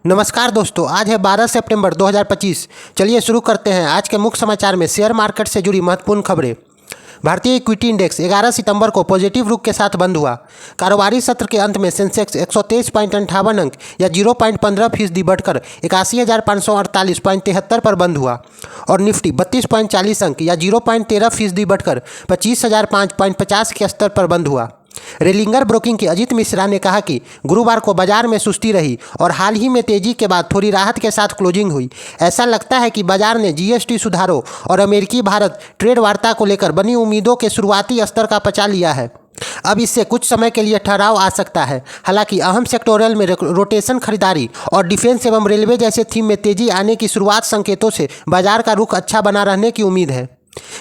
नमस्कार दोस्तों, आज है 12 सितंबर 2025। चलिए शुरू करते हैं आज के मुख्य समाचार में शेयर मार्केट से जुड़ी महत्वपूर्ण खबरें। भारतीय इक्विटी इंडेक्स 11 सितंबर को पॉजिटिव रुख के साथ बंद हुआ। कारोबारी सत्र के अंत में सेंसेक्स 123.58 अंक या 0.15% बढ़कर 81,548.73 पर बंद हुआ और निफ्टी 32.40 अंक या 0.13% बढ़कर 25,005.50 के स्तर पर बंद हुआ। रेलिंगर ब्रोकिंग के अजीत मिश्रा ने कहा कि गुरुवार को बाजार में सुस्ती रही और हाल ही में तेजी के बाद थोड़ी राहत के साथ क्लोजिंग हुई। ऐसा लगता है कि बाजार ने जीएसटी सुधारों और अमेरिकी भारत ट्रेड वार्ता को लेकर बनी उम्मीदों के शुरुआती स्तर का पचा लिया है। अब इससे कुछ समय के लिए ठहराव आ सकता है। हालांकि अहम सेक्टोरल में रोटेशन, खरीदारी और डिफेंस एवं रेलवे जैसे थीम में तेजी आने की शुरुआत संकेतों से बाजार का रुख अच्छा बना रहने की उम्मीद है।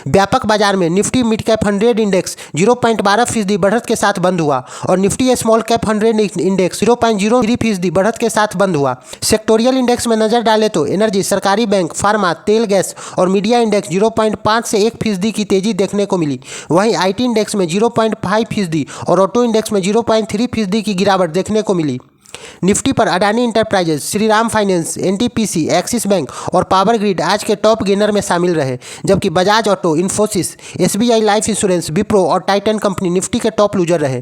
व्यापक बाजार में निफ्टी मिड कैप 100 इंडेक्स 0.12% बढ़त के साथ बंद हुआ और निफ्टी स्मॉल कैप 100 इंडेक्स 0.03% बढ़त के साथ बंद हुआ। सेक्टोरियल इंडेक्स में नजर डालें तो एनर्जी, सरकारी बैंक, फार्मा, तेल गैस और मीडिया इंडेक्स 0.5 से 1% की तेजी देखने को मिली। वहीं आईटी इंडेक्स में 0.5% और ऑटो इंडेक्स में 0.3% की गिरावट देखने को मिली। निफ्टी पर Adani enterprises, Shriram finance, NTPC, axis bank और पावर ग्रिड आज के टॉप गेनर में शामिल रहे, जबकि Bajaj auto, Infosys, SBI life insurance, Wipro और टाइटन कंपनी निफ्टी के टॉप लूजर रहे।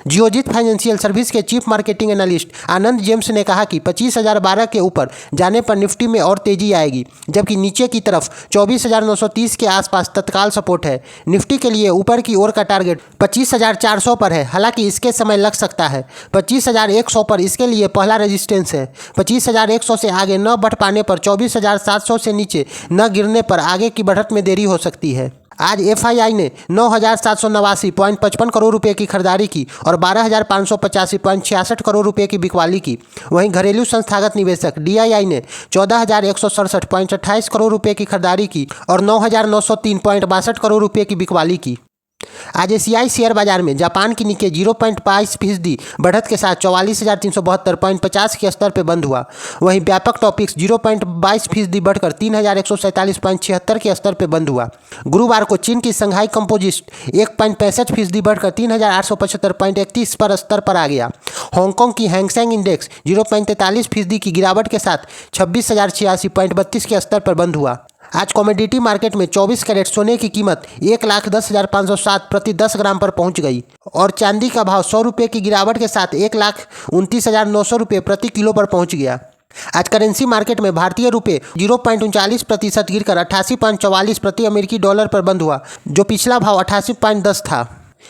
जियोजीत फाइनेंशियल सर्विस के चीफ मार्केटिंग एनालिस्ट आनंद जेम्स ने कहा कि 25,012 के ऊपर जाने पर निफ्टी में और तेजी आएगी, जबकि नीचे की तरफ 24,930 के आसपास तत्काल सपोर्ट है। निफ्टी के लिए ऊपर की ओर का टारगेट 25,400 पर है, हालांकि इसके समय लग सकता है। 25,100 पर इसके लिए पहला रेजिस्टेंस है। 25,100 से आगे न बढ़ पाने पर 24,700 से नीचे न गिरने पर आगे की बढ़त में देरी हो सकती है। आज एफआईआई ने 9,789.55 करोड़ रुपए की खरीदारी की और 12,585.66 करोड़ रुपए की बिकवाली की। वहीं घरेलू संस्थागत निवेशक डीआईआई ने 14,167.28 करोड़ रुपए की खरीदारी की और 9,903.62 करोड़ रुपए की बिकवाली की। आज एशियाई शेयर बाजार में जापान की निक्के 0.22% बढ़त के साथ 44,372.50 के स्तर पर बंद हुआ। वहीं व्यापक टॉपिक्स 0.22% बढ़कर 3,147.76 के स्तर पर बंद हुआ। गुरुवार को चीन की संघाई कंपोजिट 1.65% बढ़कर 3,875.31 पर स्तर पर आ गया। हांगकांग की हैंगसेंग इंडेक्स 0.43% की गिरावट के साथ 26,086.32 के स्तर पर बंद हुआ। आज कमोडिटी मार्केट में 24 कैरेट सोने की कीमत 1,10,507 प्रति 10 ग्राम पर पहुंच गई और चांदी का भाव 100 रुपये की गिरावट के साथ 1,29,900 रुपये प्रति किलो पर पहुंच गया। आज करेंसी मार्केट में भारतीय रुपये 0.39% गिरकर 88.44 प्रति अमेरिकी डॉलर पर बंद हुआ, जो पिछला भाव 88.10 था।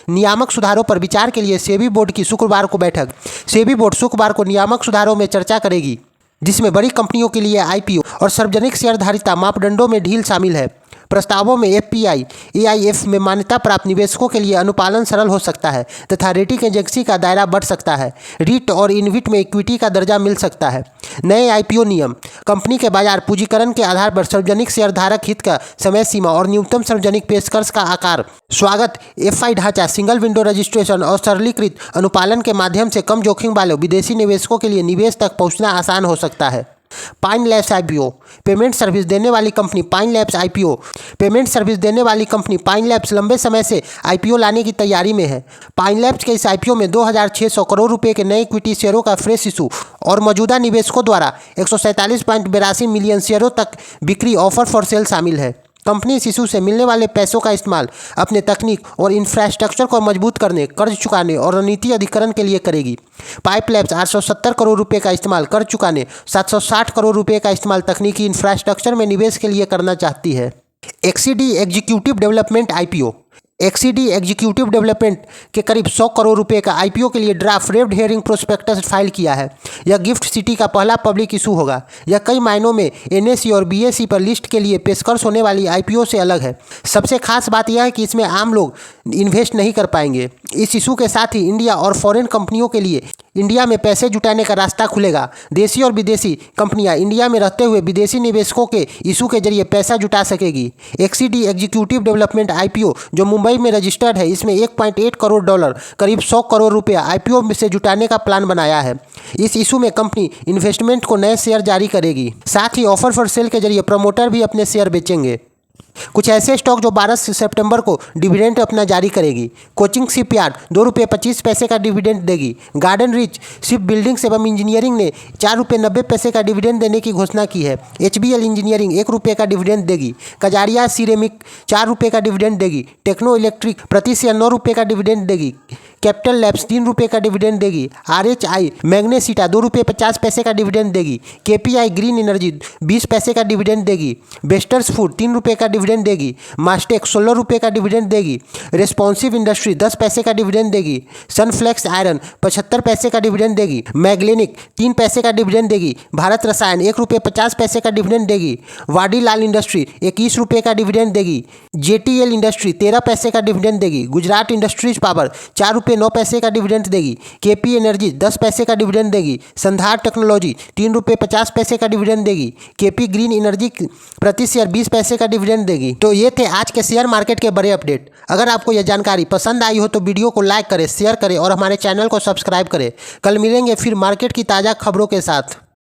नियामक सुधारों पर विचार के लिए सेबी बोर्ड की शुक्रवार को बैठक। सेबी बोर्ड शुक्रवार को नियामक सुधारों में चर्चा करेगी, जिसमें बड़ी कंपनियों के लिए आईपीओ और सार्वजनिक शेयरधारिता मापदंडों में ढील शामिल है। प्रस्तावों में एफपीआई, एआईएफ में मान्यता प्राप्त निवेशकों के लिए अनुपालन सरल हो सकता है तथा रेटिंग एजेंसी का दायरा बढ़ सकता है। रीट और इनविट में इक्विटी का दर्जा मिल सकता है। नए आईपीओ नियम, कंपनी के बाजार पूंजीकरण के आधार पर सार्वजनिक शेयरधारक हित का समय सीमा और न्यूनतम सार्वजनिक पेशकश का आकार। स्वागत एफआई ढांचा, सिंगल विंडो रजिस्ट्रेशन और सरलीकृत अनुपालन के माध्यम से कम जोखिम वाले विदेशी निवेशकों के लिए निवेश तक पहुंचना आसान हो सकता है। Pine labs IPO, payment service देने वाली company pine labs IPO. Payment service देने वाली कंपनी पाइन लैब्स लंबे समय से आईपीओ लाने की तैयारी में है। पाइन लैब्स के इस आईपीओ में 2,600 करोड़ रुपए के नए इक्विटी शेयरों का फ्रेश इशू और मौजूदा निवेशकों द्वारा 147.82 मिलियन शेयरों तक बिक्री ऑफर फॉर सेल शामिल है। कंपनी इस इशू से मिलने वाले पैसों का इस्तेमाल अपने तकनीक और इंफ्रास्ट्रक्चर को मजबूत करने, कर्ज चुकाने और रणनीति अधिकरण के लिए करेगी। पाइप लैब्स 870 करोड़ रुपए का इस्तेमाल कर चुकाने, 760 करोड़ रुपए का इस्तेमाल तकनीकी इंफ्रास्ट्रक्चर में निवेश के लिए करना चाहती है। एक्सीडी एग्जीक्यूटिव डेवलपमेंट आईपीओ। एक्सीडी एग्जीक्यूटिव डेवलपमेंट के करीब 100 करोड़ रुपए का आईपीओ के लिए draft red herring prospectus file किया है। यह गिफ्ट सिटी का पहला पब्लिक इशू होगा। यह कई मायनों में एनएसई और बीएसई पर लिस्ट के लिए पेशकश होने वाली आईपीओ से अलग है। सबसे खास बात यह है कि इसमें आम लोग इन्वेस्ट नहीं कर पाएंगे। इस इशू के साथ ही इंडिया और फॉरेन कंपनियों के लिए इंडिया में पैसे जुटाने का रास्ता खुलेगा। देशी और विदेशी कंपनियां इंडिया में रहते हुए विदेशी निवेशकों के इशू के जरिए पैसा जुटा सकेगी। एक्सीडी एग्जीक्यूटिव डेवलपमेंट आईपीओ जो मुंबई में रजिस्टर्ड है, इसमें 1.8 करोड़ डॉलर करीब 100 करोड़ रुपया आईपीओ से जुटाने का प्लान बनाया है। इस इशू में कंपनी इन्वेस्टमेंट को नए शेयर जारी करेगी। साथ ही ऑफर फॉर सेल के जरिए प्रमोटर भी अपने शेयर बेचेंगे। कुछ ऐसे स्टॉक जो 12 सितंबर को डिविडेंड अपना जारी करेगी। कोचिंग शिपयार्ड ₹2.25 का डिविडेंड देगी। गार्डन रिच शिप बिल्डिंग्स एवं इंजीनियरिंग ने ₹4.90 का डिविडेंड देने की घोषणा की है। HBL इंजीनियरिंग ₹1 का डिविडेंड देगी। कजारिया सिरेमिक ₹4 का डिविडेंड देगी। टेक्नो इलेक्ट्रिक प्रति शेयर ₹9 का डिविडेंड देगी। कैपिटल लैब्स ₹3 का डिविडेंड देगी। RHI मैग्नेसिटा ₹2.50 का डिविडेंड देगी। KPI ग्रीन एनर्जी 20 पैसे का डिविडेंड देगी। बेस्टर्स फूड ₹3 का डिविडेंड देगी। मास्टेक ₹16 का डिविडेंड देगी। रेस्पॉन्सिव इंडस्ट्री 10 पैसे का डिविडेंड देगी। सनफ्लेक्स आयरन 75 पैसे का डिविडेंड देगी। मैग्लेनिक 3 पैसे का डिविडेंड देगी। भारत रसायन ₹1.50 का डिविडेंड देगी। वाडीलाल इंडस्ट्री ₹21 का डिविडेंड देगी। JTL इंडस्ट्री 13 पैसे का डिविडेंड देगी। गुजरात इंडस्ट्रीज पावर ₹4.09 का डिविडेंड देगी। KP एनर्जी 10 पैसे का डिविडेंड देगी। संधार टेक्नोलॉजी ₹3.50 का डिविडेंड देगी। KP ग्रीन एनर्जी प्रति शेयर 20 पैसे का डिविडेंड देगी। तो ये थे आज के शेयर मार्केट के बड़े अपडेट। अगर आपको यह जानकारी पसंद आई हो तो वीडियो को लाइक करें, शेयर करें और हमारे चैनल को सब्सक्राइब करें। कल मिलेंगे फिर मार्केट की ताज़ा खबरों के साथ।